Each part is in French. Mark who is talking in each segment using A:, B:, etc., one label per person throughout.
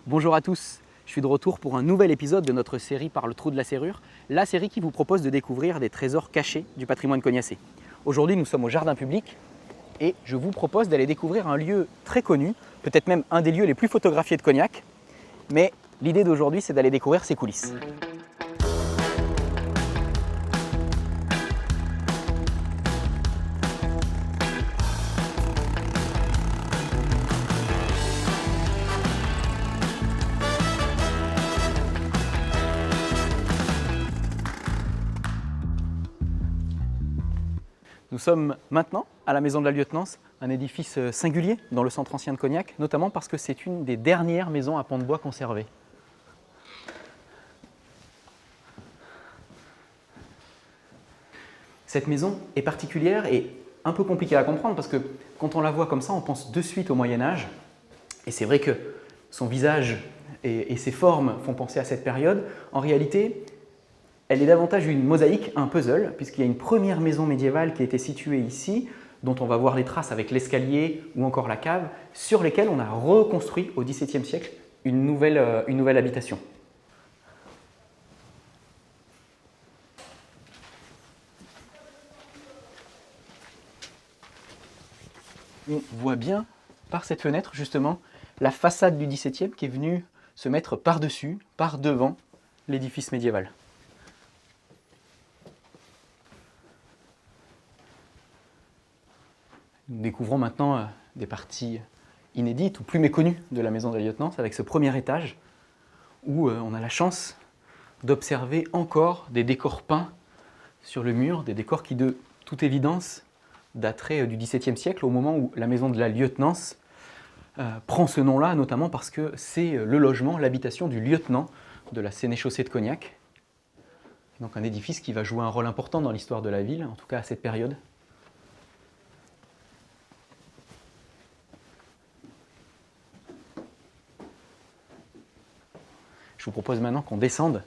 A: Bonjour à tous, je suis de retour pour un nouvel épisode de notre série Par le trou de la serrure, la série qui vous propose de découvrir des trésors cachés du patrimoine cognacé. Aujourd'hui nous sommes au jardin public et je vous propose d'aller découvrir un lieu très connu, peut-être même un des lieux les plus photographiés de Cognac, mais l'idée d'aujourd'hui c'est d'aller découvrir ses coulisses. Nous sommes maintenant à la maison de la Lieutenance, un édifice singulier dans le centre ancien de Cognac, notamment parce que c'est une des dernières maisons à pans de bois conservées. Cette maison est particulière et un peu compliquée à comprendre parce que quand on la voit comme ça, on pense de suite au Moyen-Âge. Et c'est vrai que son visage et ses formes font penser à cette période. En réalité, elle est davantage une mosaïque, un puzzle, puisqu'il y a une première maison médiévale qui était située ici, dont on va voir les traces avec l'escalier ou encore la cave, sur lesquelles on a reconstruit au XVIIe siècle une nouvelle habitation. On voit bien par cette fenêtre justement la façade du XVIIe qui est venue se mettre par-dessus, par-devant l'édifice médiéval. Nous découvrons maintenant des parties inédites ou plus méconnues de la maison de la Lieutenance avec ce premier étage où on a la chance d'observer encore des décors peints sur le mur, des décors qui de toute évidence dateraient du XVIIe siècle au moment où la maison de la Lieutenance prend ce nom-là, notamment parce que c'est le logement, l'habitation du lieutenant de la sénéchaussée de Cognac. Donc un édifice qui va jouer un rôle important dans l'histoire de la ville, en tout cas à cette période. Je vous propose maintenant qu'on descende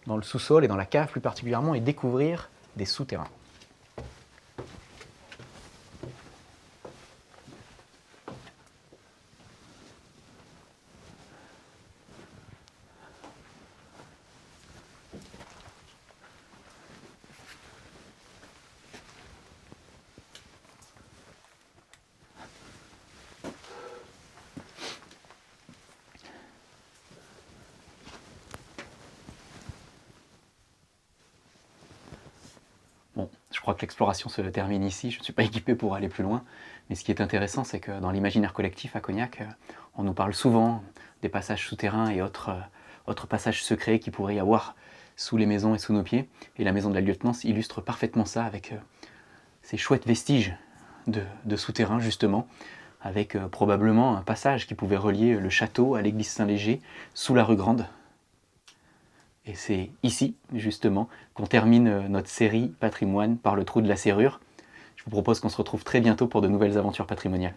A: dans le sous-sol et dans la cave plus particulièrement et découvrir des souterrains. Bon, je crois que l'exploration se termine ici, je ne suis pas équipé pour aller plus loin, mais ce qui est intéressant, c'est que dans l'imaginaire collectif à Cognac, on nous parle souvent des passages souterrains et autres passages secrets qu'il pourrait y avoir sous les maisons et sous nos pieds, et la maison de la Lieutenance illustre parfaitement ça avec ces chouettes vestiges de souterrains justement, avec probablement un passage qui pouvait relier le château à l'église Saint-Léger sous la rue Grande. Et c'est ici, justement, qu'on termine notre série Patrimoine par le trou de la serrure. Je vous propose qu'on se retrouve très bientôt pour de nouvelles aventures patrimoniales.